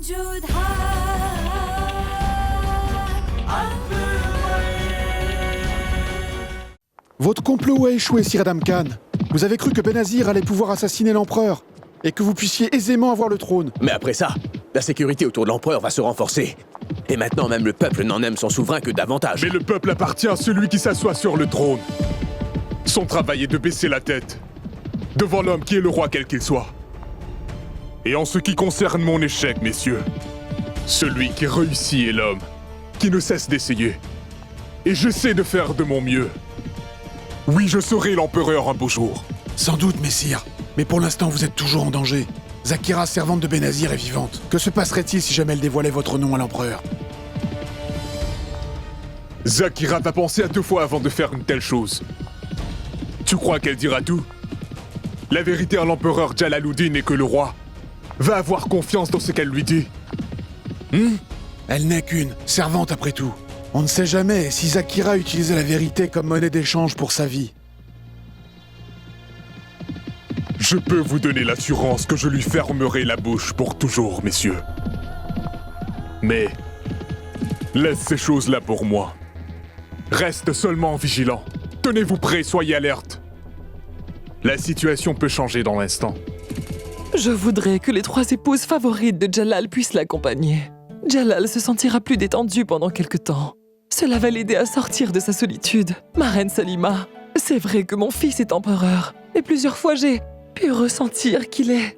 موجود Votre complot a échoué, Sir Adam Khan. Vous avez cru que Benazir allait pouvoir assassiner l'empereur et que vous puissiez aisément avoir le trône. Mais après ça, la sécurité autour de l'empereur va se renforcer. Et maintenant, même le peuple n'en aime son souverain que davantage. Mais le peuple appartient à celui qui s'assoit sur le trône. Son travail est de baisser la tête devant l'homme qui est le roi quel qu'il soit. Et en ce qui concerne mon échec, messieurs, celui qui réussit est l'homme qui ne cesse d'essayer. Et j'essaie de faire de mon mieux. Oui, je serai l'empereur un beau jour. Sans doute, messire. Mais pour l'instant, vous êtes toujours en danger. Zakira, servante de Benazir, est vivante. Que se passerait-il si jamais elle dévoilait votre nom à l'empereur? Zakira va penser à 2 fois avant de faire une telle chose. Tu crois qu'elle dira tout? La vérité à l'empereur Jalaluddin est que le roi va avoir confiance dans ce qu'elle lui dit. Elle n'est qu'une servante après tout. On ne sait jamais si Zakira utilisait la vérité comme monnaie d'échange pour sa vie. Je peux vous donner l'assurance que je lui fermerai la bouche pour toujours, messieurs. Mais laisse ces choses-là pour moi. Reste seulement vigilant. Tenez-vous prêts, soyez alerte. La situation peut changer dans l'instant. Je voudrais que les 3 épouses favorites de Jalal puissent l'accompagner. Jalal se sentira plus détendu pendant quelque temps. Cela va l'aider à sortir de sa solitude. Ma reine Salima, c'est vrai que mon fils est empereur. Et plusieurs fois j'ai pu ressentir qu'il est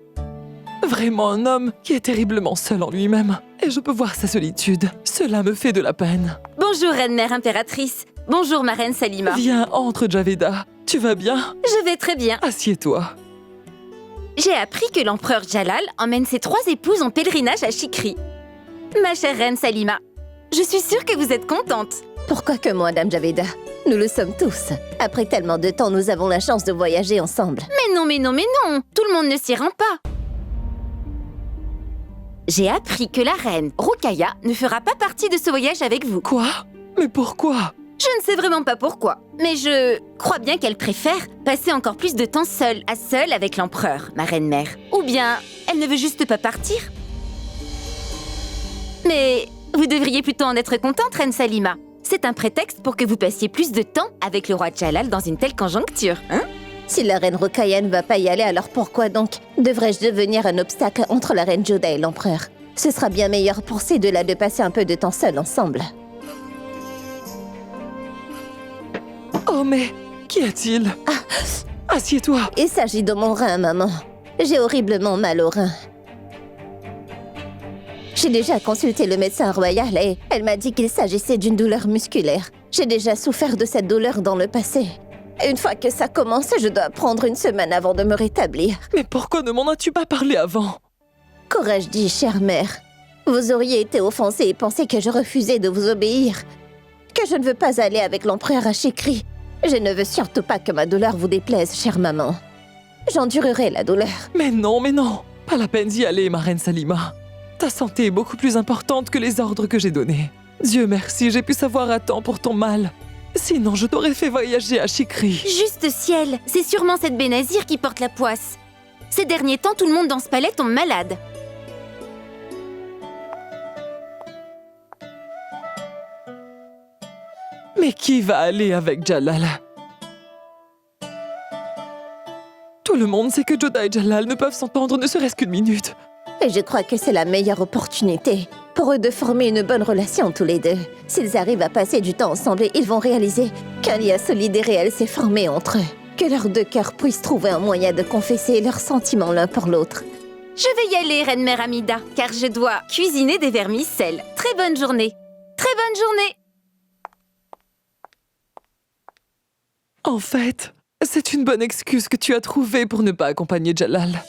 vraiment un homme qui est terriblement seul en lui-même. Et je peux voir sa solitude. Cela me fait de la peine. Bonjour, reine-mère impératrice. Bonjour, ma reine Salima. Viens, entre, Javeda. Tu vas bien? Je vais très bien. Assieds-toi. J'ai appris que l'empereur Jalal emmène ses 3 épouses en pèlerinage à Chikri. Ma chère reine Salima, je suis sûre que vous êtes contente. Pourquoi que moi, Dame Javeda? Nous le sommes tous. Après tellement de temps, nous avons la chance de voyager ensemble. Mais non, mais non, mais non! Tout le monde ne s'y rend pas. J'ai appris que la reine Ruqayya ne fera pas partie de ce voyage avec vous. Quoi? Mais pourquoi? Je ne sais vraiment pas pourquoi, mais je crois bien qu'elle préfère passer encore plus de temps seule à seule avec l'empereur, ma reine-mère. Ou bien, elle ne veut juste pas partir. Mais vous devriez plutôt en être contente, reine Salima. C'est un prétexte pour que vous passiez plus de temps avec le roi Jalal dans une telle conjoncture, hein? Si la reine Ruqayya ne va pas y aller, alors pourquoi donc devrais-je devenir un obstacle entre la reine Joda et l'empereur? Ce sera bien meilleur pour ces deux-là de passer un peu de temps seuls ensemble. Oh mais, qu'y a-t-il? Assieds-toi. Il s'agit de mon rein, maman. J'ai horriblement mal au rein. J'ai déjà consulté le médecin royal et elle m'a dit qu'il s'agissait d'une douleur musculaire. J'ai déjà souffert de cette douleur dans le passé. Une fois que ça commence, je dois prendre une semaine avant de me rétablir. Mais pourquoi ne m'en as-tu pas parlé avant? Qu'aurais-je dit, chère mère? Vous auriez été offensée et pensé que je refusais de vous obéir. Que je ne veux pas aller avec l'empereur à Chikri. Je ne veux surtout pas que ma douleur vous déplaise, chère maman. J'endurerai la douleur. Mais non, pas la peine d'y aller, ma reine Salima. Ta santé est beaucoup plus importante que les ordres que j'ai donnés. Dieu merci, j'ai pu savoir à temps pour ton mal. Sinon, je t'aurais fait voyager à Chikri. Juste ciel, c'est sûrement cette Benazir qui porte la poisse. Ces derniers temps, tout le monde dans ce palais tombe malade. Mais qui va aller avec Jalal? Tout le monde sait que Joda et Jalal ne peuvent s'entendre ne serait-ce qu'une minute. Et je crois que c'est la meilleure opportunité pour eux de former une bonne relation tous les deux. S'ils arrivent à passer du temps ensemble, ils vont réaliser qu'un lien solide et réel s'est formé entre eux. Que leurs 2 cœurs puissent trouver un moyen de confesser leurs sentiments l'un pour l'autre. Je vais y aller, reine-mère Amida, car je dois cuisiner des vermicelles. Très bonne journée. Très bonne journée. En fait, c'est une bonne excuse que tu as trouvée pour ne pas accompagner Jalal.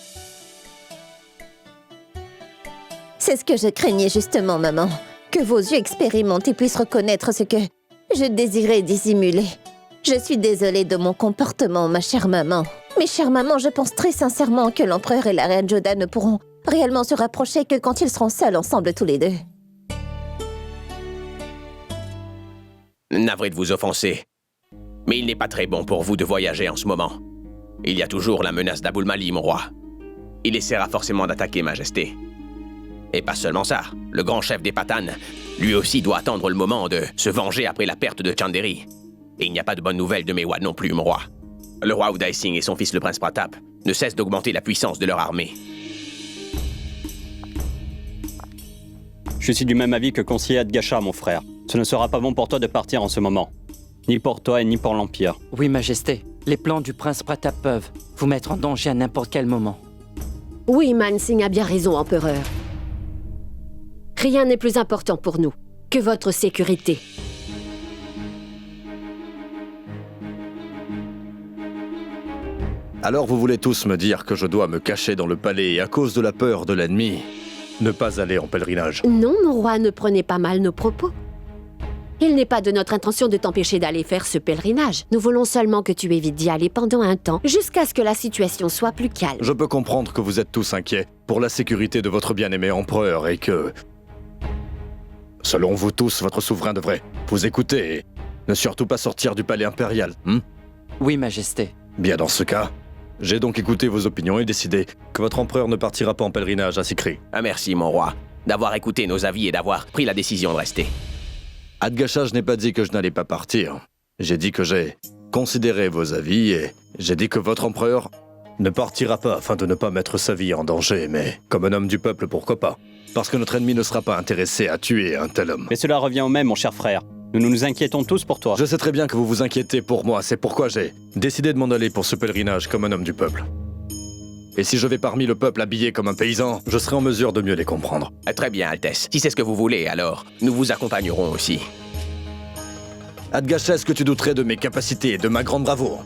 C'est ce que je craignais justement, maman. Que vos yeux expérimentés puissent reconnaître ce que je désirais dissimuler. Je suis désolée de mon comportement, ma chère maman. Mais chère maman, je pense très sincèrement que l'empereur et la reine Joda ne pourront réellement se rapprocher que quand ils seront seuls ensemble tous les deux. Navré de vous offenser. Mais il n'est pas très bon pour vous de voyager en ce moment. Il y a toujours la menace d'Aboul Mali, mon roi. Il essaiera forcément d'attaquer, Majesté. Et pas seulement ça, le grand chef des Patanes, lui aussi doit attendre le moment de se venger après la perte de Chanderi. Et il n'y a pas de bonnes nouvelles de Mewad non plus, mon roi. Le roi Uday Singh et son fils le prince Pratap ne cessent d'augmenter la puissance de leur armée. Je suis du même avis que conseiller Adgasha, mon frère. Ce ne sera pas bon pour toi de partir en ce moment. Ni pour toi et ni pour l'Empire. Oui, Majesté. Les plans du prince Pratap peuvent vous mettre en danger à n'importe quel moment. Oui, Mansingh a bien raison, empereur. Rien n'est plus important pour nous que votre sécurité. Alors vous voulez tous me dire que je dois me cacher dans le palais et à cause de la peur de l'ennemi, ne pas aller en pèlerinage. Non, mon roi, ne prenez pas mal nos propos. Il n'est pas de notre intention de t'empêcher d'aller faire ce pèlerinage. Nous voulons seulement que tu évites d'y aller pendant un temps, jusqu'à ce que la situation soit plus calme. Je peux comprendre que vous êtes tous inquiets pour la sécurité de votre bien-aimé empereur et que... Selon vous tous, votre souverain devrait vous écouter et ne surtout pas sortir du palais impérial. Oui, Majesté. Bien dans ce cas, j'ai donc écouté vos opinions et décidé que votre empereur ne partira pas en pèlerinage à Sikri. Ah merci, mon roi, d'avoir écouté nos avis et d'avoir pris la décision de rester. Adgasha, je n'ai pas dit que je n'allais pas partir. J'ai dit que j'ai considéré vos avis et j'ai dit que votre empereur ne partira pas afin de ne pas mettre sa vie en danger, mais comme un homme du peuple, pourquoi pas? Parce que notre ennemi ne sera pas intéressé à tuer un tel homme. Mais cela revient au même, mon cher frère. Nous nous inquiétons tous pour toi. Je sais très bien que vous vous inquiétez pour moi, c'est pourquoi j'ai décidé de m'en aller pour ce pèlerinage comme un homme du peuple. Et si je vais parmi le peuple habillé comme un paysan, je serai en mesure de mieux les comprendre. Très bien, Altesse. Si c'est ce que vous voulez, alors nous vous accompagnerons aussi. Adgasha, est-ce que tu douterais de mes capacités et de ma grande bravoure?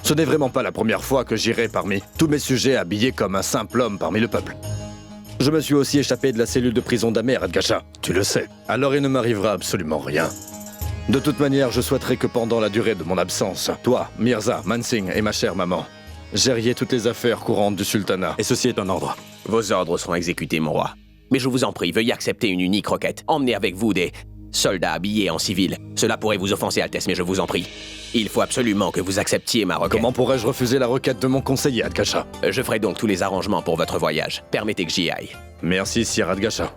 Ce n'est vraiment pas la première fois que j'irai parmi tous mes sujets habillés comme un simple homme parmi le peuple. Je me suis aussi échappé de la cellule de prison d'Amer, Adgasha. Tu le sais. Alors il ne m'arrivera absolument rien. De toute manière, je souhaiterais que pendant la durée de mon absence, toi, Mirza, Mansingh et ma chère maman, gériez toutes les affaires courantes du sultanat. Et ceci est un ordre. Vos ordres seront exécutés, mon roi. Mais je vous en prie, veuillez accepter une unique requête. Emmenez avec vous des soldats habillés en civil. Cela pourrait vous offenser, Altesse, mais je vous en prie. Il faut absolument que vous acceptiez ma requête. Comment pourrais-je refuser la requête de mon conseiller, Adgasha? Je ferai donc tous les arrangements pour votre voyage. Permettez que j'y aille. Merci, Sire Adgasha.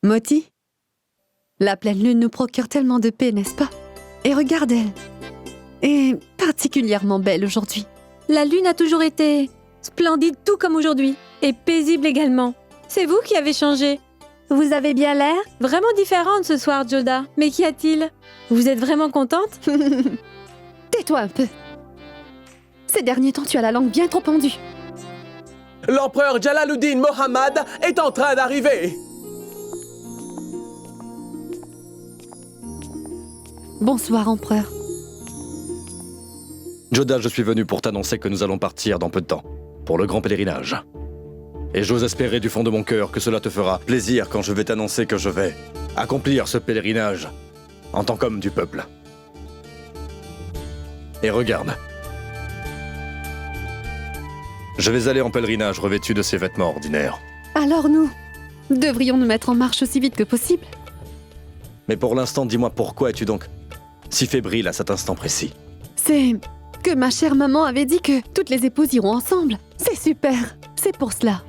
Moti, la pleine lune nous procure tellement de paix, n'est-ce pas? Et regarde elle. Et particulièrement belle aujourd'hui. La lune a toujours été splendide tout comme aujourd'hui. Et paisible également. C'est vous qui avez changé. Vous avez bien l'air vraiment différente ce soir, Joda. Mais qu'y a-t-il? Vous êtes vraiment contente? Tais-toi un peu. Ces derniers temps, tu as la langue bien trop pendue. L'empereur Jalaluddin Mohammad est en train d'arriver. Bonsoir, empereur. Joda, je suis venu pour t'annoncer que nous allons partir dans peu de temps, pour le grand pèlerinage. Et j'ose espérer du fond de mon cœur que cela te fera plaisir quand je vais t'annoncer que je vais accomplir ce pèlerinage en tant qu'homme du peuple. Et regarde. Je vais aller en pèlerinage revêtu de ces vêtements ordinaires. Alors nous devrions nous mettre en marche aussi vite que possible. Mais pour l'instant, dis-moi pourquoi es-tu donc si fébrile à cet instant précis? C'est que ma chère maman avait dit que toutes les épouses iront ensemble. C'est super, c'est pour cela.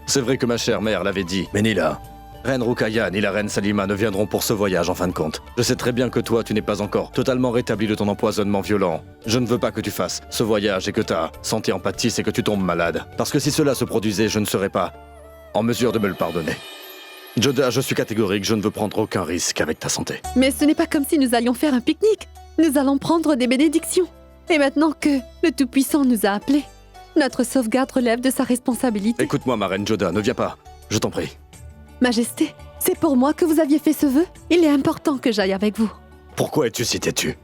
C'est vrai que ma chère mère l'avait dit, mais ni la reine Ruqayya ni la reine Salima ne viendront pour ce voyage en fin de compte. Je sais très bien que toi, tu n'es pas encore totalement rétabli de ton empoisonnement violent. Je ne veux pas que tu fasses ce voyage et que ta santé en pâtisse et que tu tombes malade. Parce que si cela se produisait, je ne serais pas en mesure de me le pardonner. Joda, je suis catégorique, je ne veux prendre aucun risque avec ta santé. Mais ce n'est pas comme si nous allions faire un pique-nique. Nous allons prendre des bénédictions. Et maintenant que le Tout-Puissant nous a appelés, notre sauvegarde relève de sa responsabilité. Écoute-moi, ma reine Joda, ne viens pas. Je t'en prie. Majesté, c'est pour moi que vous aviez fait ce vœu. Il est important que j'aille avec vous. Pourquoi es-tu si têtu?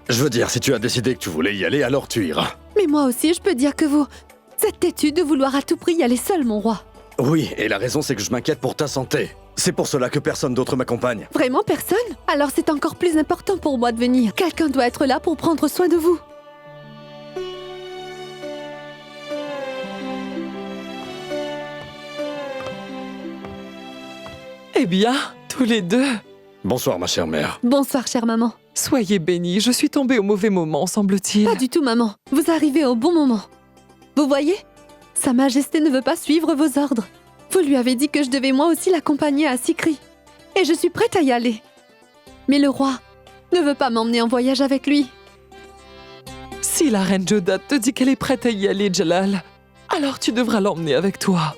Je veux dire, si tu as décidé que tu voulais y aller, alors tu iras. Mais moi aussi, je peux dire que vous êtes têtu de vouloir à tout prix y aller seul, mon roi. Oui, et la raison c'est que je m'inquiète pour ta santé. C'est pour cela que personne d'autre m'accompagne. Vraiment personne? Alors c'est encore plus important pour moi de venir. Quelqu'un doit être là pour prendre soin de vous. Eh bien, tous les deux. Bonsoir, ma chère mère. Bonsoir, chère maman. Soyez bénis, je suis tombée au mauvais moment, semble-t-il. Pas du tout, maman. Vous arrivez au bon moment. Vous voyez? Sa Majesté ne veut pas suivre vos ordres. Vous lui avez dit que je devais moi aussi l'accompagner à Sikri. Et je suis prête à y aller. Mais le roi ne veut pas m'emmener en voyage avec lui. Si la reine Joda te dit qu'elle est prête à y aller, Jalal, alors tu devras l'emmener avec toi.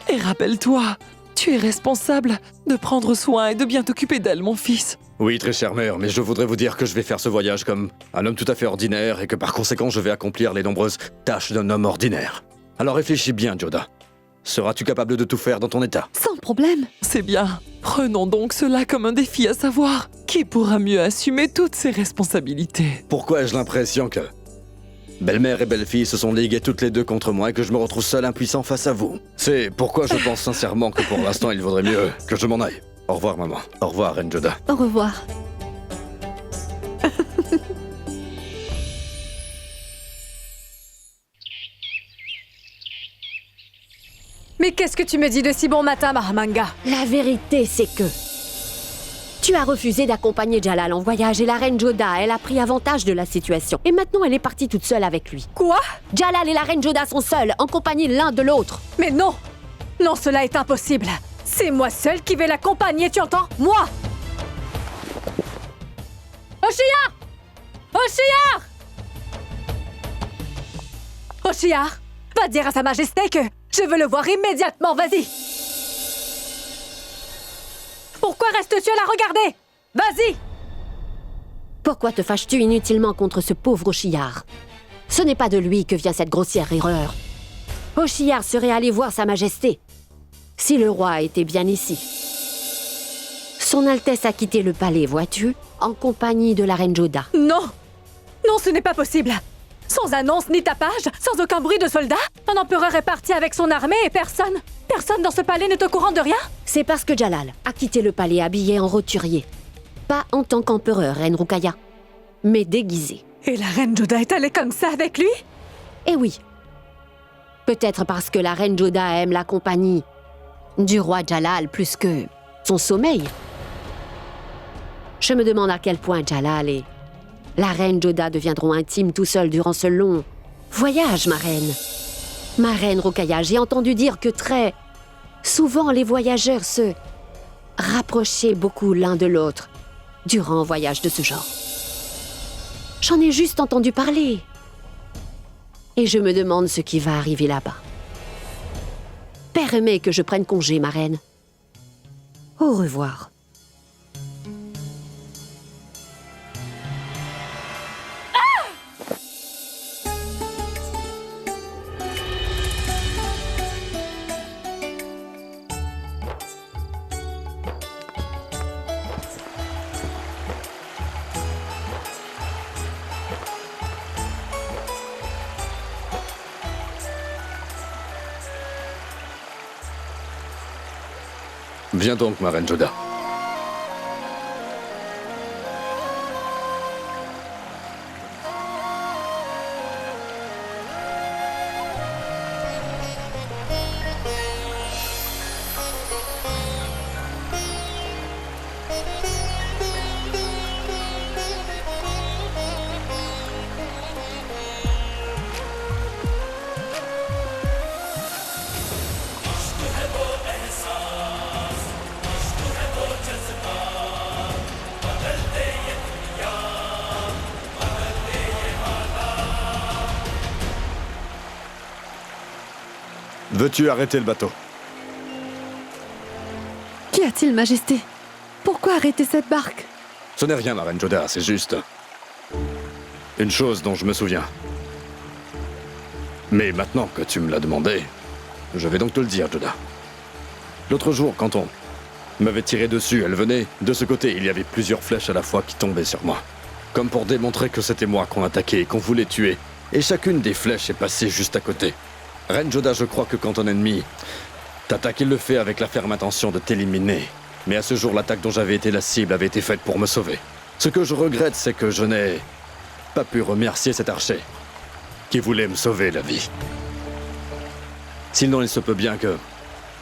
Et rappelle-toi, tu es responsable de prendre soin et de bien t'occuper d'elle, mon fils. Oui, très chère mère, mais je voudrais vous dire que je vais faire ce voyage comme un homme tout à fait ordinaire et que par conséquent je vais accomplir les nombreuses tâches d'un homme ordinaire. Alors réfléchis bien, Joda. Seras-tu capable de tout faire dans ton état? Sans problème. C'est bien. Prenons donc cela comme un défi, à savoir qui pourra mieux assumer toutes ses responsabilités. Pourquoi ai-je l'impression que belle-mère et belle-fille se sont liguées toutes les deux contre moi et que je me retrouve seul impuissant face à vous? C'est pourquoi je pense sincèrement que pour l'instant il vaudrait mieux que je m'en aille. Au revoir, maman. Au revoir, Reine Joda. Au revoir. Mais qu'est-ce que tu me dis de si bon matin, Mahamanga? La vérité, c'est que tu as refusé d'accompagner Jalal en voyage et la reine Joda, elle a pris avantage de la situation. Et maintenant, elle est partie toute seule avec lui. Quoi? Jalal et la reine Joda sont seuls, en compagnie l'un de l'autre. Mais non! Non, cela est impossible. C'est moi seule qui vais l'accompagner, tu entends? Moi! Oshiyar! Oshiyar! Oshiyar, va dire à Sa Majesté que je veux le voir immédiatement, vas-y! Pourquoi restes-tu à la regarder? Vas-y! Pourquoi te fâches-tu inutilement contre ce pauvre Oshiyar? Ce n'est pas de lui que vient cette grossière erreur. Oshiyar serait allé voir Sa Majesté si le roi était bien ici. Son Altesse a quitté le palais, vois-tu, en compagnie de la reine Joda. Non! Non, ce n'est pas possible! Sans annonce ni tapage, sans aucun bruit de soldats, un empereur est parti avec son armée et personne dans ce palais n'est au courant de rien? C'est parce que Jalal a quitté le palais habillé en roturier. Pas en tant qu'empereur, reine Rukaya, mais déguisé. Et la reine Joda est allée comme ça avec lui? Eh oui. Peut-être parce que la reine Joda aime la compagnie du roi Jalal plus que son sommeil. Je me demande à quel point Jalal et la reine Joda deviendront intimes tout seuls durant ce long voyage, ma reine. Ma reine Rukaya, j'ai entendu dire que très souvent les voyageurs se rapprochaient beaucoup l'un de l'autre durant un voyage de ce genre. J'en ai juste entendu parler. Et je me demande ce qui va arriver là-bas. Permets que je prenne congé, ma reine. Au revoir. Viens donc, ma reine Joda. Veux-tu arrêter le bateau? Qu'y a-t-il, Majesté? Pourquoi arrêter cette barque? Ce n'est rien, ma reine Joda, c'est juste une chose dont je me souviens. Mais maintenant que tu me l'as demandé, je vais donc te le dire, Joda. L'autre jour, quand on m'avait tiré dessus, elle venait de ce côté. Il y avait plusieurs flèches à la fois qui tombaient sur moi. Comme pour démontrer que c'était moi qu'on attaquait et qu'on voulait tuer. Et chacune des flèches est passée juste à côté. Reine Joda, je crois que quand ton ennemi t'attaque, il le fait avec la ferme intention de t'éliminer. Mais à ce jour, l'attaque dont j'avais été la cible avait été faite pour me sauver. Ce que je regrette, c'est que je n'ai pas pu remercier cet archer qui voulait me sauver la vie. Sinon, il se peut bien que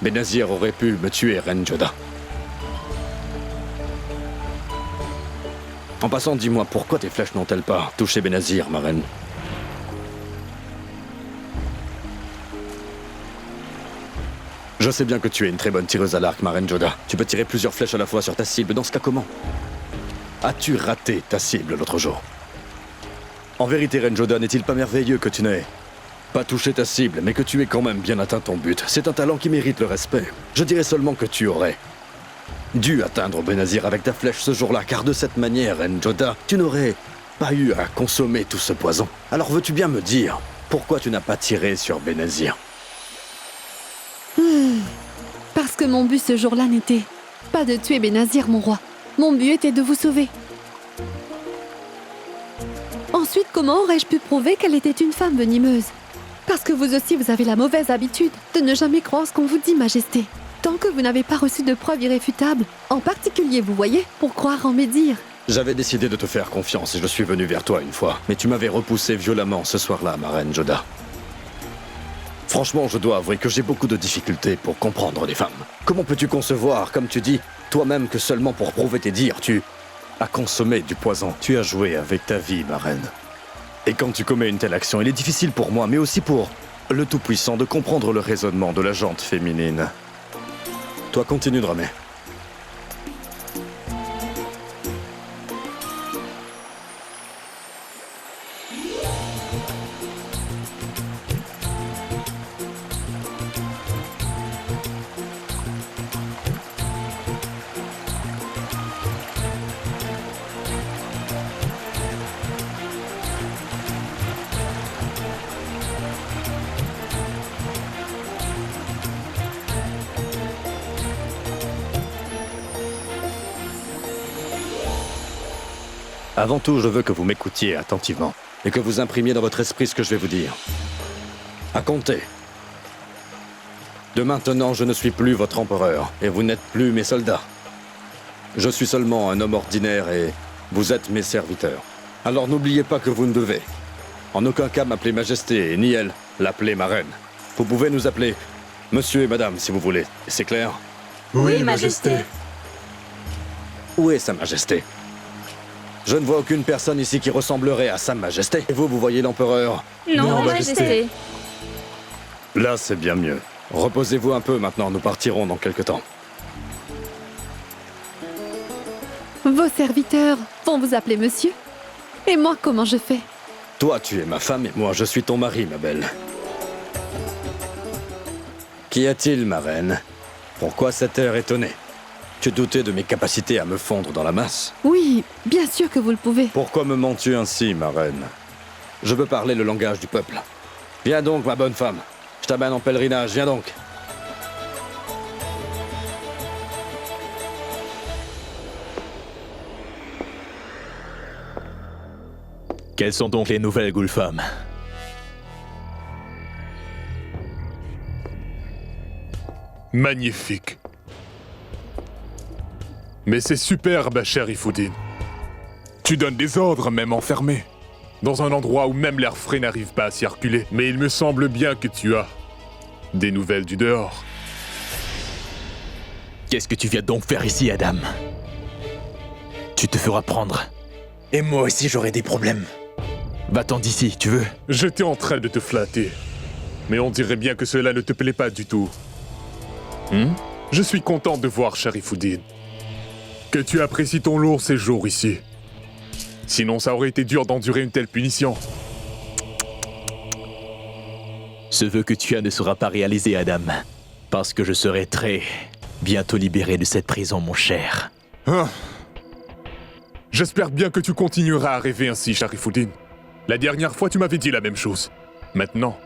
Benazir aurait pu me tuer, Reine Joda. En passant, dis-moi, pourquoi tes flèches n'ont-elles pas touché Benazir, ma reine? Je sais bien que tu es une très bonne tireuse à l'arc, ma reine Joda. Tu peux tirer plusieurs flèches à la fois sur ta cible. Dans ce cas, comment as-tu raté ta cible l'autre jour? En vérité, reine Joda, n'est-il pas merveilleux que tu n'aies pas touché ta cible, mais que tu aies quand même bien atteint ton but? C'est un talent qui mérite le respect. Je dirais seulement que tu aurais dû atteindre Benazir avec ta flèche ce jour-là, car de cette manière, reine Joda, tu n'aurais pas eu à consommer tout ce poison. Alors veux-tu bien me dire pourquoi tu n'as pas tiré sur Benazir? Parce que mon but ce jour-là n'était pas de tuer Benazir, mon roi. Mon but était de vous sauver. Ensuite, comment aurais-je pu prouver qu'elle était une femme venimeuse? Parce que vous aussi, vous avez la mauvaise habitude de ne jamais croire ce qu'on vous dit, Majesté. Tant que vous n'avez pas reçu de preuves irréfutables, en particulier, vous voyez, pour croire en mes dires. J'avais décidé de te faire confiance et je suis venu vers toi une fois, mais tu m'avais repoussé violemment ce soir-là, ma reine Joda. Franchement, je dois avouer que j'ai beaucoup de difficultés pour comprendre les femmes. Comment peux-tu concevoir, comme tu dis, toi-même que seulement pour prouver tes dires, tu as consommé du poison? Tu as joué avec ta vie, ma reine. Et quand tu commets une telle action, il est difficile pour moi, mais aussi pour le Tout-Puissant, de comprendre le raisonnement de la jante féminine. Toi, continue de ramer. Avant tout, je veux que vous m'écoutiez attentivement et que vous imprimiez dans votre esprit ce que je vais vous dire. À compter. De maintenant, je ne suis plus votre empereur et vous n'êtes plus mes soldats. Je suis seulement un homme ordinaire et vous êtes mes serviteurs. Alors n'oubliez pas que vous ne devez en aucun cas m'appeler Majesté et ni elle l'appeler ma reine. Vous pouvez nous appeler Monsieur et Madame si vous voulez. C'est clair? Oui, Majesté. Où est Sa Majesté? Je ne vois aucune personne ici qui ressemblerait à Sa Majesté. Et vous voyez l'empereur? Non, Majesté. Là, c'est bien mieux. Reposez-vous un peu maintenant, nous partirons dans quelque temps. Vos serviteurs vont vous appeler monsieur. Et moi, comment je fais? Toi, tu es ma femme et moi, je suis ton mari, ma belle. Qu'y a-t-il, ma reine? Pourquoi cet air étonné? Tu doutais de mes capacités à me fondre dans la masse? Oui, bien sûr que vous le pouvez. Pourquoi me mens-tu ainsi, ma reine? Je veux parler le langage du peuple. Viens donc, ma bonne femme. Je t'amène en pèlerinage, viens donc. Quelles sont donc les nouvelles, Gulfam? Magnifique. Mais c'est superbe, cher Ifudin. Tu donnes des ordres, même enfermé, dans un endroit où même l'air frais n'arrive pas à circuler. Mais il me semble bien que tu as des nouvelles du dehors. Qu'est-ce que tu viens donc faire ici, Adam? Tu te feras prendre. Et moi aussi, j'aurai des problèmes. Va-t'en d'ici, tu veux? J'étais en train de te flatter. Mais on dirait bien que cela ne te plaît pas du tout. Je suis content de voir, cher Ifudin, que tu apprécies ton lourd séjour ici. Sinon, ça aurait été dur d'endurer une telle punition. Ce vœu que tu as ne sera pas réalisé, Adam. Parce que je serai très bientôt libéré de cette prison, mon cher. Ah. J'espère bien que tu continueras à rêver ainsi, cher Ifudin. La dernière fois, tu m'avais dit la même chose. Maintenant,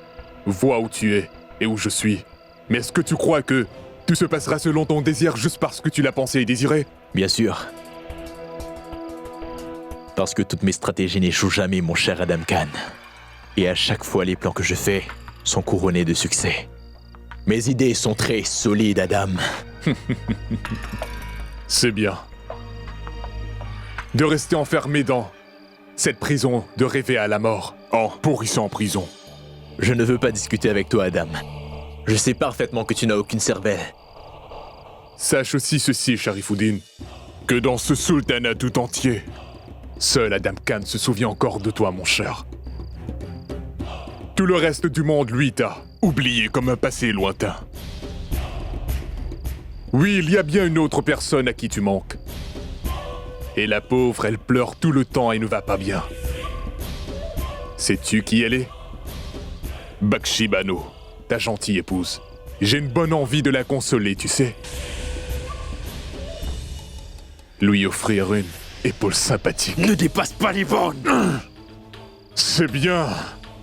vois où tu es et où je suis. Mais est-ce que tu crois que tout se passera selon ton désir juste parce que tu l'as pensé et désiré? Bien sûr. Parce que toutes mes stratégies n'échouent jamais, mon cher Adam Khan. Et à chaque fois, les plans que je fais sont couronnés de succès. Mes idées sont très solides, Adam. C'est bien. De rester enfermé dans cette prison, de rêver à la mort, en pourrissant en prison. Je ne veux pas discuter avec toi, Adam. Je sais parfaitement que tu n'as aucune cervelle. Sache aussi ceci, Sharifuddin, que dans ce sultanat tout entier, seul Adam Khan se souvient encore de toi, mon cher. Tout le reste du monde, lui, t'a oublié comme un passé lointain. Oui, il y a bien une autre personne à qui tu manques. Et la pauvre, elle pleure tout le temps et ne va pas bien. Sais-tu qui elle est? Bakshi Bano, ta gentille épouse. J'ai une bonne envie de la consoler, tu sais. Lui offrir une épaule sympathique. Ne dépasse pas les bornes. C'est bien.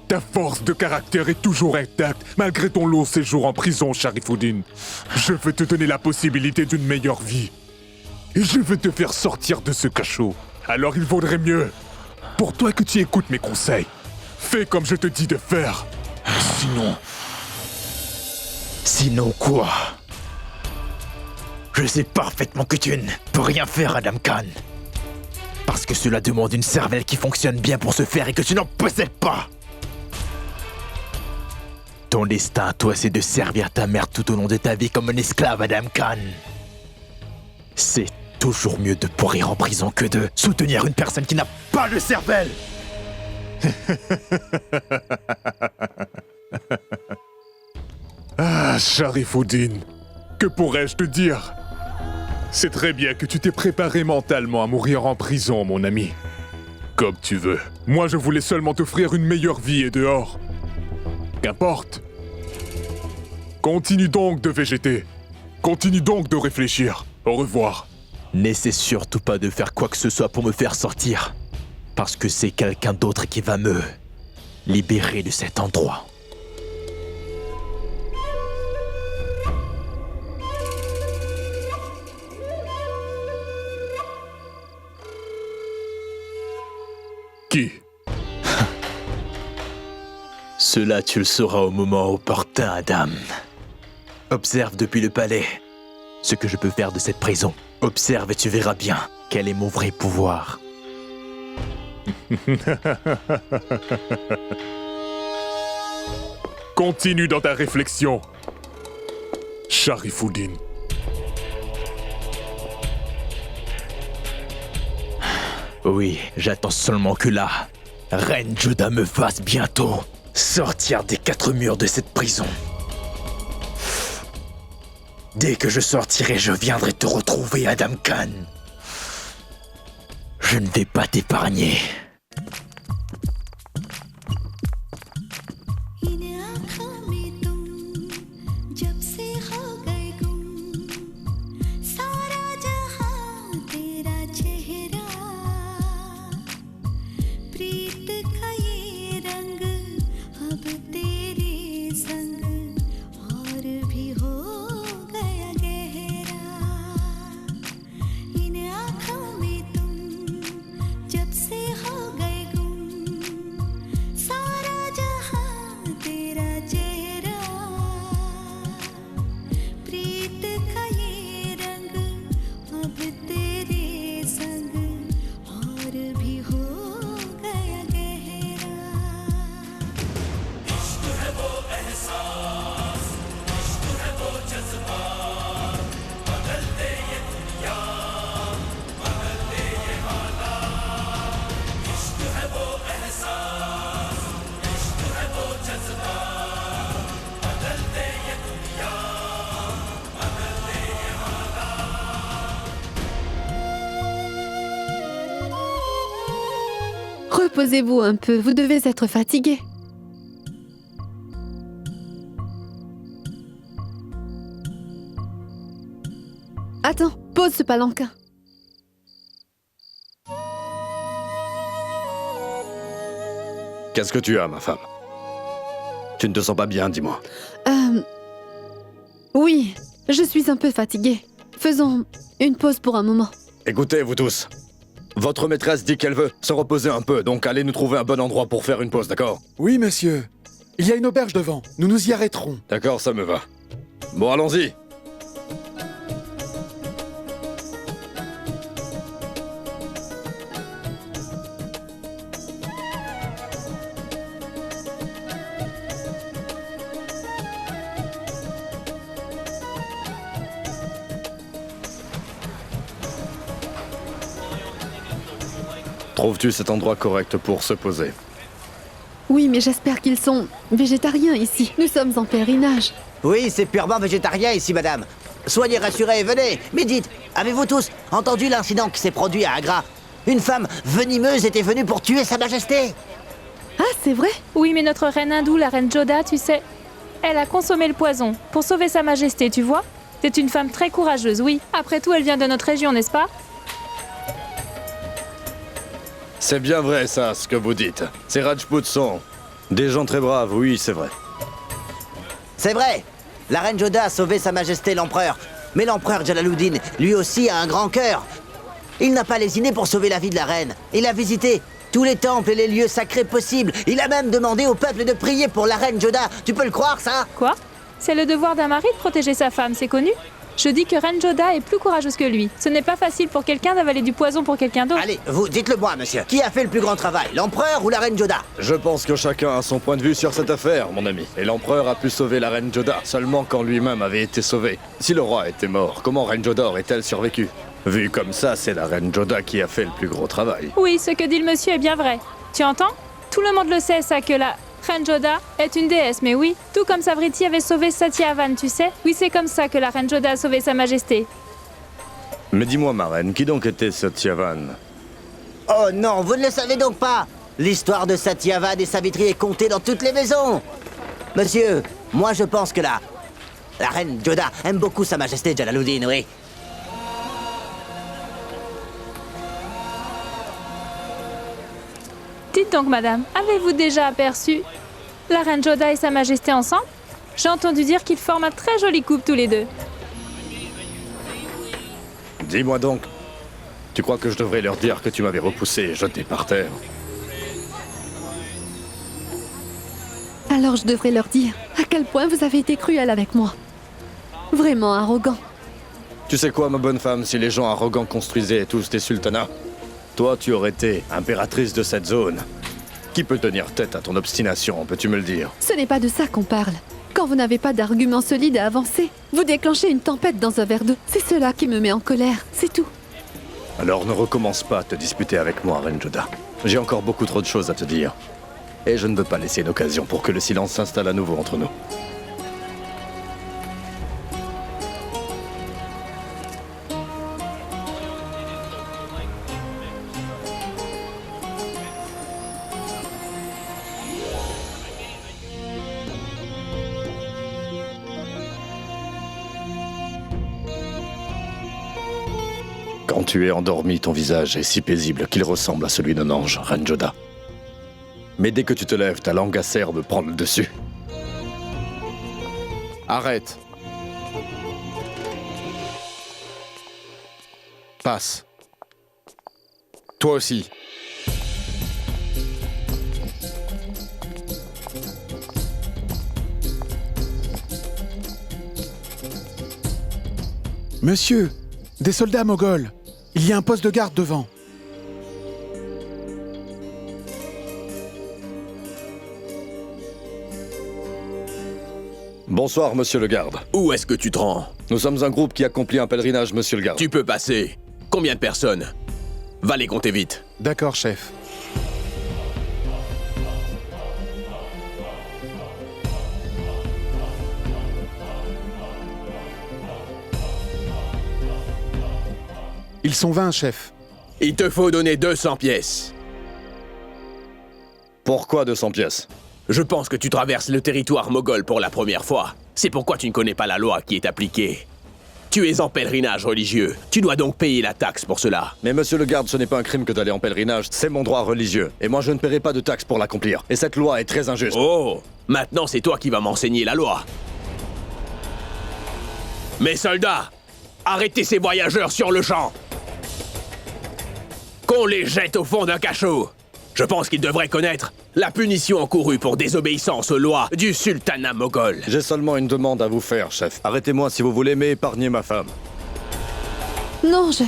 Ta force de caractère est toujours intacte, malgré ton long séjour en prison, Sharifuddin. Je veux te donner la possibilité d'une meilleure vie. Et je veux te faire sortir de ce cachot. Alors il vaudrait mieux, pour toi, que tu écoutes mes conseils. Fais comme je te dis de faire. Sinon quoi? Je sais parfaitement que tu ne peux rien faire, Adam Khan. Parce que cela demande une cervelle qui fonctionne bien pour se faire et que tu n'en possèdes pas. Ton destin, toi, c'est de servir ta mère tout au long de ta vie comme un esclave, Adam Khan. C'est toujours mieux de pourrir en prison que de soutenir une personne qui n'a pas de cervelle. Ah, Sharifuddin, que pourrais-je te dire? C'est très bien que tu t'es préparé mentalement à mourir en prison, mon ami. Comme tu veux. Moi, je voulais seulement t'offrir une meilleure vie et dehors. Qu'importe. Continue donc de végéter. Continue donc de réfléchir. Au revoir. N'essaie surtout pas de faire quoi que ce soit pour me faire sortir. Parce que c'est quelqu'un d'autre qui va me libérer de cet endroit. Qui? Cela, tu le sauras au moment opportun, Adam. Observe depuis le palais ce que je peux faire de cette prison. Observe et tu verras bien quel est mon vrai pouvoir. Continue dans ta réflexion, Sharifuddin. Oui, j'attends seulement que la Reine Joda me fasse bientôt sortir des 4 murs de cette prison. Dès que je sortirai, je viendrai te retrouver, Adam Khan. Je ne vais pas t'épargner. Reposez-vous un peu, vous devez être fatigué. Attends, pose ce palanquin. Qu'est-ce que tu as, ma femme? Tu ne te sens pas bien, dis-moi. Oui, je suis un peu fatiguée. Faisons une pause pour un moment. Écoutez, vous tous. Votre maîtresse dit qu'elle veut se reposer un peu, donc allez nous trouver un bon endroit pour faire une pause, d'accord? Oui, monsieur. Il y a une auberge devant. Nous nous y arrêterons. D'accord, ça me va. Bon, allons-y. Trouves-tu cet endroit correct pour se poser? Oui, mais j'espère qu'ils sont végétariens ici. Nous sommes en pèlerinage. Oui, c'est purement végétarien ici, madame. Soyez rassurés, venez. Mais dites, avez-vous tous entendu l'incident qui s'est produit à Agra? Une femme venimeuse était venue pour tuer Sa Majesté. Ah, c'est vrai? Oui, mais notre reine hindoue, la reine Joda, tu sais, elle a consommé le poison pour sauver Sa Majesté, tu vois? C'est une femme très courageuse, oui. Après tout, elle vient de notre région, n'est-ce pas? C'est bien vrai, ça, ce que vous dites. Ces Rajputs sont des gens très braves, oui, c'est vrai. C'est vrai. La reine Joda a sauvé Sa Majesté l'empereur. Mais l'empereur Jalaluddin, lui aussi, a un grand cœur. Il n'a pas lésiné pour sauver la vie de la reine. Il a visité tous les temples et les lieux sacrés possibles. Il a même demandé au peuple de prier pour la reine Joda. Tu peux le croire, ça? Quoi? C'est le devoir d'un mari de protéger sa femme, c'est connu? Je dis que Reine Joda est plus courageuse que lui. Ce n'est pas facile pour quelqu'un d'avaler du poison pour quelqu'un d'autre. Allez, vous, dites-le moi, monsieur. Qui a fait le plus grand travail, l'empereur ou la reine Joda? Je pense que chacun a son point de vue sur cette affaire, mon ami. Et l'empereur a pu sauver la reine Joda seulement quand lui-même avait été sauvé. Si le roi était mort, comment reine Joda aurait-elle survécu? Vu comme ça, c'est la reine Joda qui a fait le plus gros travail. Oui, ce que dit le monsieur est bien vrai. Tu entends? Tout le monde le sait, ça, que la Reine Joda est une déesse, mais oui. Tout comme Savriti avait sauvé Satyavan, tu sais? Oui, c'est comme ça que la Reine Joda a sauvé Sa Majesté. Mais dis-moi, ma reine, qui donc était Satyavan? Oh non, vous ne le savez donc pas. L'histoire de Satyavan et Savitri est contée dans toutes les maisons. Monsieur, moi je pense que la reine Joda aime beaucoup Sa Majesté Jalaluddin, oui. Dites donc, madame, avez-vous déjà aperçu la Reine Joda et Sa Majesté ensemble? J'ai entendu dire qu'ils forment un très joli couple tous les deux. Dis-moi donc, tu crois que je devrais leur dire que tu m'avais repoussé et jeté par terre? Alors je devrais leur dire à quel point vous avez été cruel avec moi. Vraiment arrogant. Tu sais quoi, ma bonne femme, si les gens arrogants construisaient tous des sultanats, toi, tu aurais été impératrice de cette zone. Qui peut tenir tête à ton obstination, peux-tu me le dire? Ce n'est pas de ça qu'on parle. Quand vous n'avez pas d'arguments solides à avancer, vous déclenchez une tempête dans un verre d'eau. C'est cela qui me met en colère, c'est tout. Alors ne recommence pas à te disputer avec moi, Reine Joda. J'ai encore beaucoup trop de choses à te dire. Et je ne veux pas laisser une occasion pour que le silence s'installe à nouveau entre nous. Quand tu es endormi, ton visage est si paisible qu'il ressemble à celui d'un ange, Reine Joda. Mais dès que tu te lèves, ta langue acerbe prend le dessus. Arrête. Passe. Toi aussi. Monsieur, des soldats moghols. Il y a un poste de garde devant. Bonsoir, monsieur le garde. Où est-ce que tu te rends? Nous sommes un groupe qui accomplit un pèlerinage, monsieur le garde. Tu peux passer. Combien de personnes? Va les compter vite. D'accord, chef. Ils sont 20, chef. Il te faut donner 200 pièces. Pourquoi 200 pièces? Je pense que tu traverses le territoire moghol pour la première fois. C'est pourquoi tu ne connais pas la loi qui est appliquée. Tu es en pèlerinage religieux. Tu dois donc payer la taxe pour cela. Mais monsieur le garde, ce n'est pas un crime que d'aller en pèlerinage, c'est mon droit religieux. Et moi je ne paierai pas de taxe pour l'accomplir. Et cette loi est très injuste. Oh! Maintenant c'est toi qui vas m'enseigner la loi. Mes soldats, arrêtez ces voyageurs sur le champ. Qu'on les jette au fond d'un cachot. Je pense qu'ils devraient connaître la punition encourue pour désobéissance aux lois du sultanat moghol. J'ai seulement une demande à vous faire, chef. Arrêtez-moi si vous voulez, mais épargnez ma femme. Non, je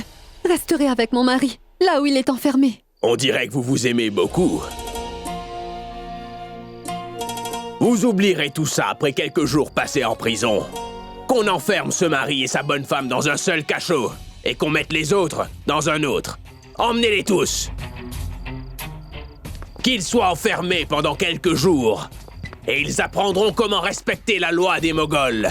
resterai avec mon mari, là où il est enfermé. On dirait que vous vous aimez beaucoup. Vous oublierez tout ça après quelques jours passés en prison. Qu'on enferme ce mari et sa bonne femme dans un seul cachot, et qu'on mette les autres dans un autre. Emmenez-les tous. Qu'ils soient enfermés pendant quelques jours, et ils apprendront comment respecter la loi des Moghols.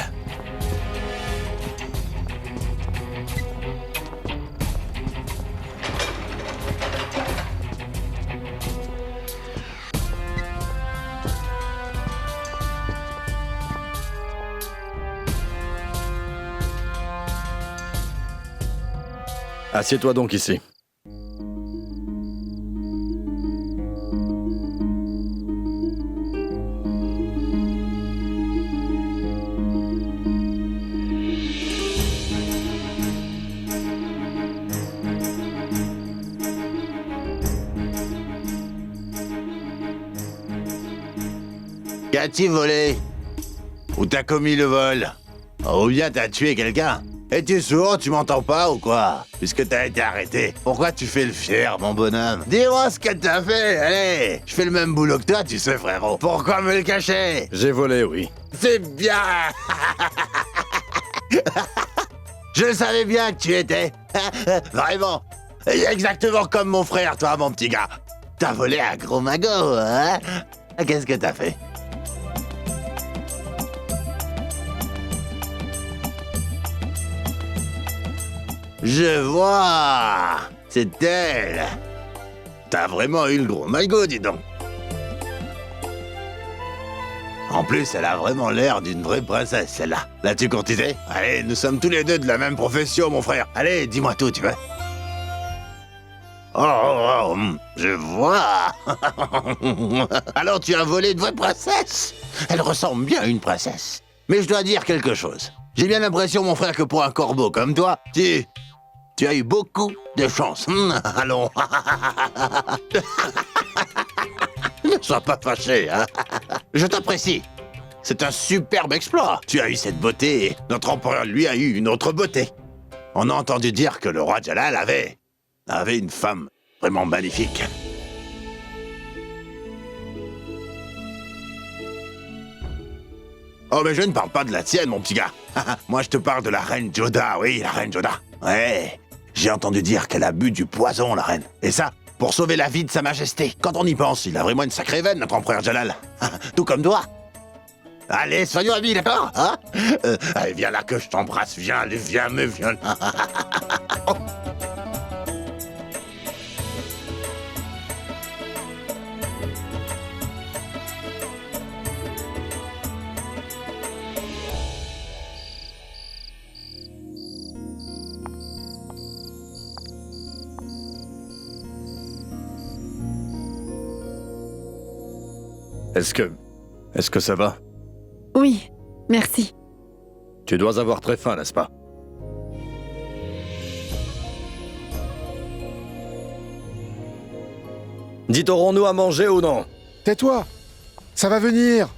Assieds-toi donc ici. Qu'as-tu volé? Ou t'as commis le vol? Ou bien t'as tué quelqu'un? Es-tu sourd, tu m'entends pas ou quoi? Puisque t'as été arrêté, pourquoi tu fais le fier, mon bonhomme? Dis-moi ce que t'as fait, allez! Je fais le même boulot que toi, tu sais, frérot. Pourquoi me le cacher? J'ai volé, oui. C'est bien! Je savais bien que tu étais. Vraiment. Exactement comme mon frère, toi, mon petit gars. T'as volé un gros magot, hein? Qu'est-ce que t'as fait? Je vois. C'est elle. T'as vraiment eu le gros magot, dis donc. En plus, elle a vraiment l'air d'une vraie princesse, celle-là. L'as-tu courtisée? Allez, nous sommes tous les deux de la même profession, mon frère. Allez, dis-moi tout, tu veux? Je vois. Alors tu as volé une vraie princesse? Elle ressemble bien à une princesse. Mais je dois dire quelque chose. J'ai bien l'impression, mon frère, que pour un corbeau comme toi, tu as eu beaucoup de chance. Allons. Ne sois pas fâché, hein. Je t'apprécie. C'est un superbe exploit. Tu as eu cette beauté et notre empereur, lui, a eu une autre beauté. On a entendu dire que le roi Jalal avait une femme vraiment magnifique. Oh, mais je ne parle pas de la tienne, mon petit gars. Moi, je te parle de la reine Joda, oui, la reine Joda. Ouais, j'ai entendu dire qu'elle a bu du poison, la reine. Et ça, pour sauver la vie de sa majesté. Quand on y pense, il a vraiment une sacrée veine, notre empereur Jalal. Tout comme toi. Allez, soyons amis, d'accord, hein? Allez, viens là que je t'embrasse, viens là. Est-ce que ça va? Oui, merci. Tu dois avoir très faim, n'est-ce pas? Dites, aurons-nous à manger ou non? Tais-toi! Ça va venir!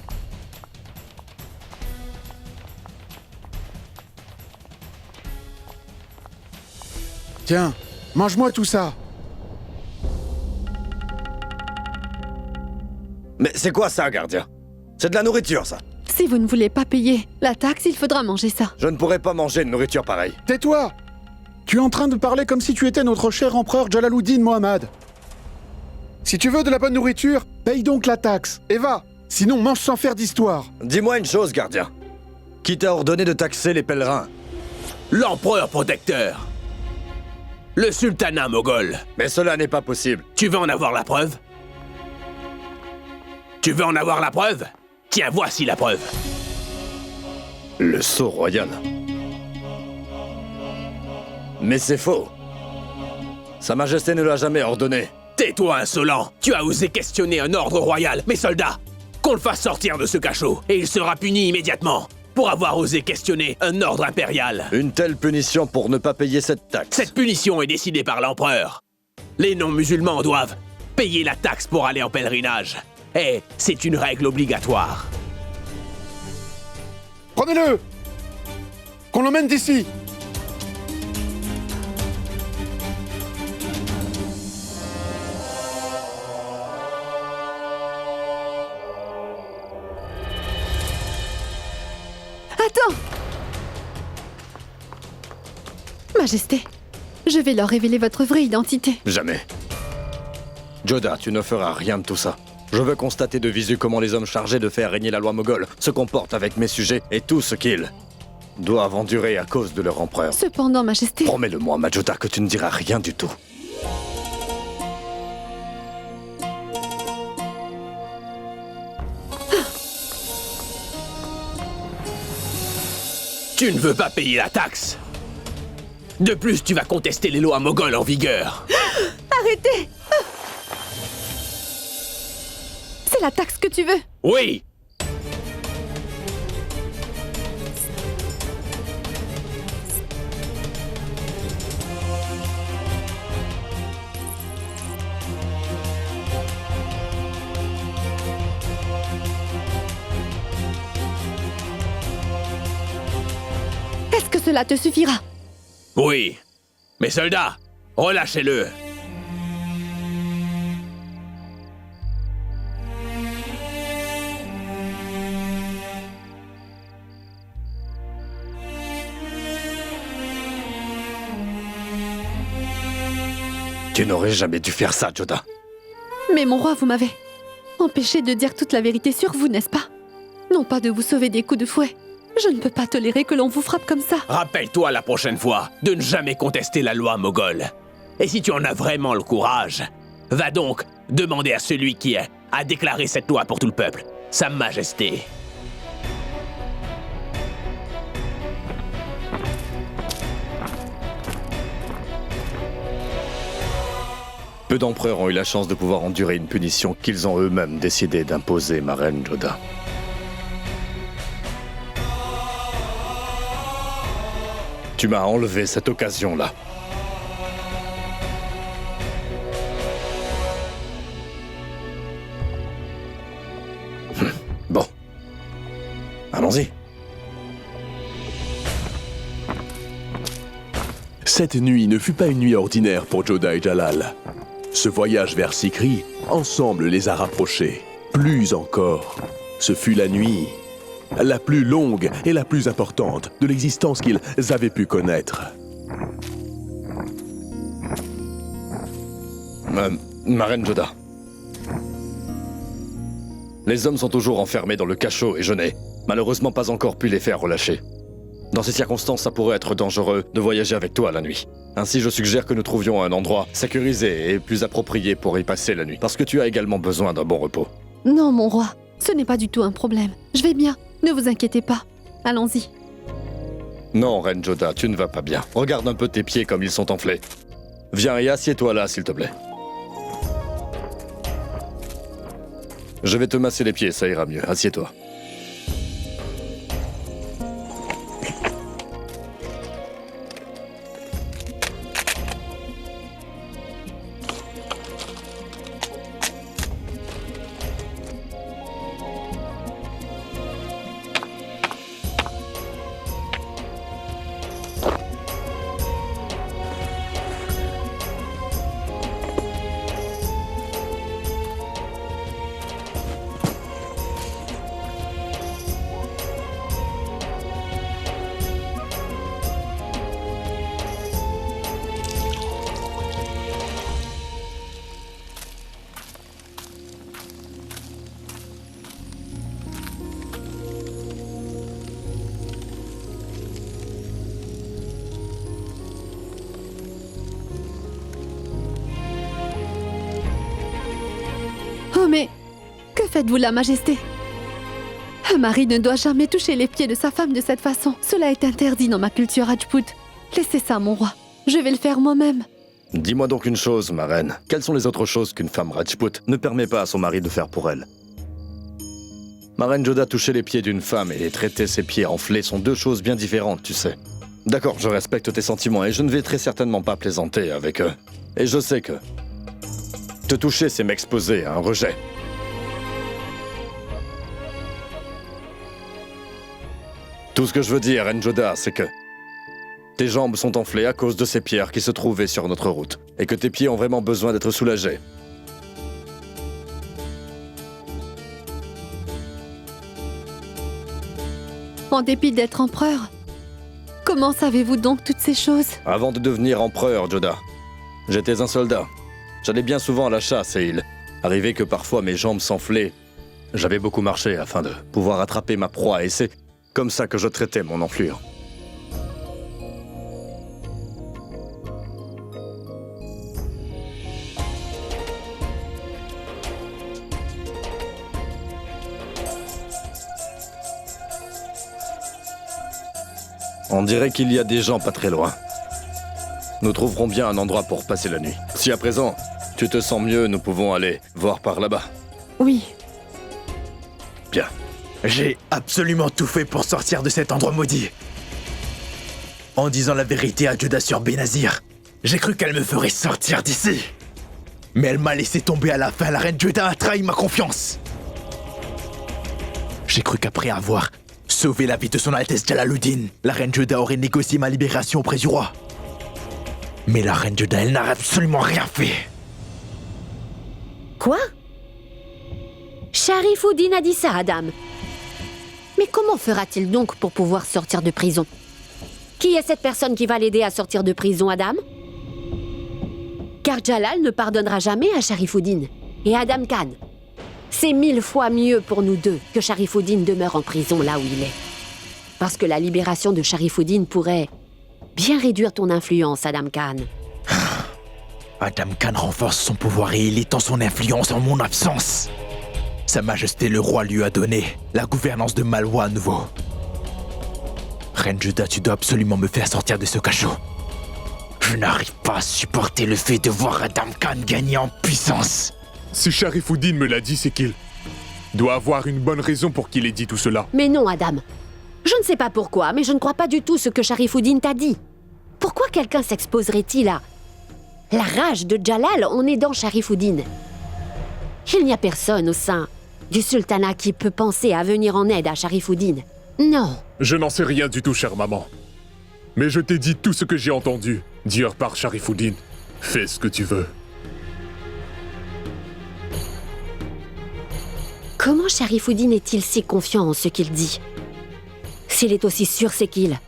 Tiens, mange-moi tout ça! Mais c'est quoi ça, gardien? C'est de la nourriture, ça. Si vous ne voulez pas payer la taxe, il faudra manger ça. Je ne pourrais pas manger de nourriture pareille. Tais-toi! Tu es en train de parler comme si tu étais notre cher empereur Jalaluddin Mohammad. Si tu veux de la bonne nourriture, paye donc la taxe, et va! Sinon, mange sans faire d'histoire. Dis-moi une chose, gardien. Qui t'a ordonné de taxer les pèlerins? L'empereur protecteur. Le sultanat moghol. Mais cela n'est pas possible. Tu veux en avoir la preuve? Tu veux en avoir la preuve? Tiens, voici la preuve. Le sceau royal. Mais c'est faux. Sa Majesté ne l'a jamais ordonné. Tais-toi, insolent! Tu as osé questionner un ordre royal. Mes soldats, qu'on le fasse sortir de ce cachot, et il sera puni immédiatement pour avoir osé questionner un ordre impérial. Une telle punition pour ne pas payer cette taxe. Cette punition est décidée par l'empereur. Les non-musulmans doivent payer la taxe pour aller en pèlerinage. Et c'est une règle obligatoire. Prenez-le! Qu'on l'emmène d'ici! Attends! Majesté, je vais leur révéler votre vraie identité. Jamais. Joda, tu ne feras rien de tout ça. Je veux constater de visu comment les hommes chargés de faire régner la loi moghole se comportent avec mes sujets et tout ce qu'ils doivent endurer à cause de leur empereur. Cependant, Majesté... Promets-le-moi, Majoda, que tu ne diras rien du tout. Tu ne veux pas payer la taxe? De plus, tu vas contester les lois moghols en vigueur. Arrêtez! C'est la taxe que tu veux? Oui! Est-ce que cela te suffira? Oui. Mes soldats, relâchez-le. Tu n'aurais jamais dû faire ça, Joda. Mais mon roi, vous m'avez empêché de dire toute la vérité sur vous, n'est-ce pas? Non pas de vous sauver des coups de fouet. Je ne peux pas tolérer que l'on vous frappe comme ça. Rappelle-toi la prochaine fois de ne jamais contester la loi moghole. Et si tu en as vraiment le courage, va donc demander à celui qui a déclaré cette loi pour tout le peuple, Sa Majesté. Peu d'empereurs ont eu la chance de pouvoir endurer une punition qu'ils ont eux-mêmes décidé d'imposer, ma reine Joda. Tu m'as enlevé cette occasion-là. Bon. Allons-y. Cette nuit ne fut pas une nuit ordinaire pour Joda et Jalal. Ce voyage vers Sikri, ensemble, les a rapprochés. Plus encore, ce fut la nuit la plus longue et la plus importante de l'existence qu'ils avaient pu connaître. Ma reine Joda. Les hommes sont toujours enfermés dans le cachot et je n'ai malheureusement pas encore pu les faire relâcher. Dans ces circonstances, ça pourrait être dangereux de voyager avec toi la nuit. Ainsi, je suggère que nous trouvions un endroit sécurisé et plus approprié pour y passer la nuit, parce que tu as également besoin d'un bon repos. Non, mon roi, ce n'est pas du tout un problème. Je vais bien, ne vous inquiétez pas. Allons-y. Non, reine Joda, tu ne vas pas bien. Regarde un peu tes pieds comme ils sont enflés. Viens et assieds-toi là, s'il te plaît. Je vais te masser les pieds, ça ira mieux. Assieds-toi. Oh mais, que faites-vous là, Majesté? Un mari ne doit jamais toucher les pieds de sa femme de cette façon. Cela est interdit dans ma culture Rajput. Laissez ça, mon roi. Je vais le faire moi-même. Dis-moi donc une chose, ma reine. Quelles sont les autres choses qu'une femme Rajput ne permet pas à son mari de faire pour elle? Ma reine Joda, toucher les pieds d'une femme et traiter ses pieds enflés sont deux choses bien différentes, tu sais. D'accord, je respecte tes sentiments et je ne vais très certainement pas plaisanter avec eux. Et je sais que te toucher, c'est m'exposer à un rejet. Tout ce que je veux dire, reine Joda, c'est que tes jambes sont enflées à cause de ces pierres qui se trouvaient sur notre route, et que tes pieds ont vraiment besoin d'être soulagés. En dépit d'être empereur, comment savez-vous donc toutes ces choses? Avant de devenir empereur, Joda, j'étais un soldat. J'allais bien souvent à la chasse et il arrivait que parfois mes jambes s'enflaient. J'avais beaucoup marché afin de pouvoir attraper ma proie et c'est comme ça que je traitais mon enflure. On dirait qu'il y a des gens pas très loin. Nous trouverons bien un endroit pour passer la nuit. Si à présent, tu te sens mieux, nous pouvons aller voir par là-bas. Oui. Bien. J'ai absolument tout fait pour sortir de cet endroit maudit. En disant la vérité à Judas sur Benazir, j'ai cru qu'elle me ferait sortir d'ici. Mais elle m'a laissé tomber à la fin. La reine Judas a trahi ma confiance. J'ai cru qu'après avoir sauvé la vie de son Altesse Jalaluddin, la reine Judas aurait négocié ma libération auprès du roi. Mais la reine Judas, elle n'a absolument rien fait. Quoi? Sharifuddin a dit ça, Adam. Mais comment fera-t-il donc pour pouvoir sortir de prison? Qui est cette personne qui va l'aider à sortir de prison, Adam? Car Jalal ne pardonnera jamais à Sharifuddin et Adam Khan. C'est 1000 fois mieux pour nous deux que Sharifuddin demeure en prison là où il est. Parce que la libération de Sharifuddin pourrait bien réduire ton influence, Adam Khan. Adam Khan renforce son pouvoir et il étend son influence en mon absence. Sa Majesté le roi lui a donné la gouvernance de Malwa à nouveau. Reine Judas, tu dois absolument me faire sortir de ce cachot. Je n'arrive pas à supporter le fait de voir Adam Khan gagner en puissance. Si Sharifuddin me l'a dit, c'est qu'il doit avoir une bonne raison pour qu'il ait dit tout cela. Mais non, Adam. Je ne sais pas pourquoi, mais je ne crois pas du tout ce que Sharifuddin t'a dit. Pourquoi quelqu'un s'exposerait-il à la rage de Jalal en aidant Sharifuddin? Il n'y a personne au sein du sultanat qui peut penser à venir en aide à Sharifuddin. Non. Je n'en sais rien du tout, chère maman. Mais je t'ai dit tout ce que j'ai entendu dire par Sharifuddin. Fais ce que tu veux. Comment Sharifuddin est-il si confiant en ce qu'il dit? S'il est aussi sûr, c'est qu'il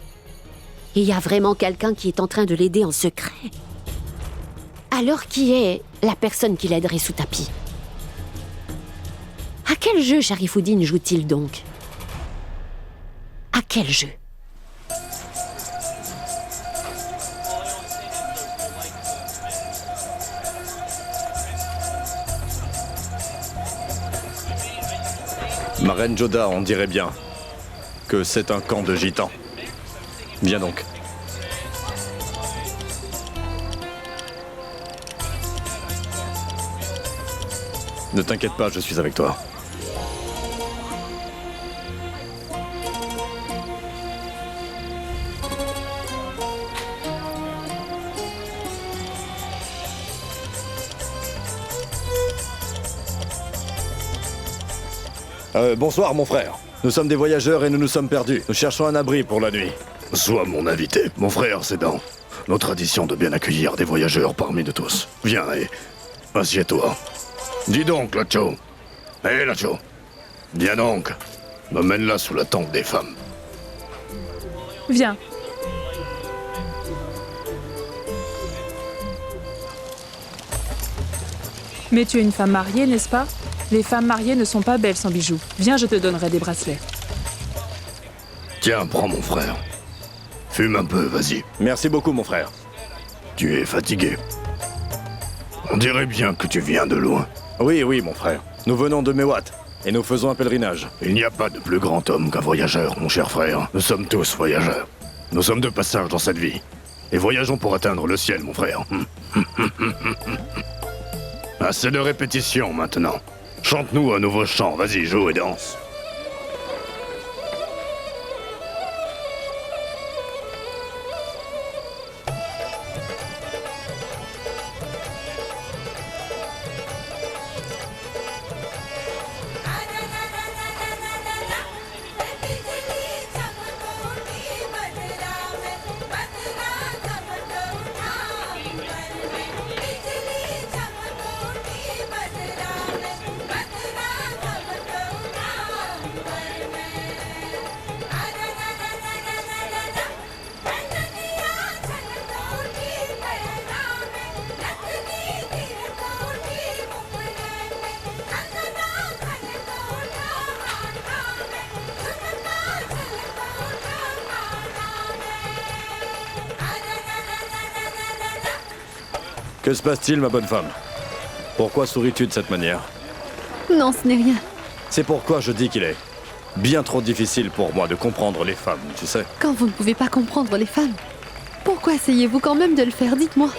y a vraiment quelqu'un qui est en train de l'aider en secret. Alors qui est la personne qui l'aiderait sous tapis? À quel jeu Sharifuddin joue-t-il donc? À quel jeu? Ma reine Joda, on dirait bien que c'est un camp de gitans. Viens donc. Ne t'inquiète pas, je suis avec toi. Bonsoir, mon frère. Nous sommes des voyageurs et nous nous sommes perdus. Nous cherchons un abri pour la nuit. Sois mon invité. Mon frère, c'est dans nos traditions de bien accueillir des voyageurs parmi nous tous. Viens et assieds-toi. Dis donc, Lacho. Hé, Lacho. Viens donc. M'emmène-la sous la tente des femmes. Viens. Mais tu es une femme mariée, n'est-ce pas? Les femmes mariées ne sont pas belles sans bijoux. Viens, je te donnerai des bracelets. Tiens, prends mon frère. Fume un peu, vas-y. Merci beaucoup, mon frère. Tu es fatigué. On dirait bien que tu viens de loin. Oui, oui, mon frère. Nous venons de Mewat et nous faisons un pèlerinage. Il n'y a pas de plus grand homme qu'un voyageur, mon cher frère. Nous sommes tous voyageurs. Nous sommes de passage dans cette vie. Et voyageons pour atteindre le ciel, mon frère. Assez de répétitions maintenant. Chante-nous un nouveau chant, vas-y, joue et danse. Que se passe-t-il, ma bonne femme? Pourquoi souris-tu de cette manière? Non, ce n'est rien. C'est pourquoi je dis qu'il est bien trop difficile pour moi de comprendre les femmes, tu sais. Quand vous ne pouvez pas comprendre les femmes, Pourquoi essayez-vous quand même de le faire? Dites-moi.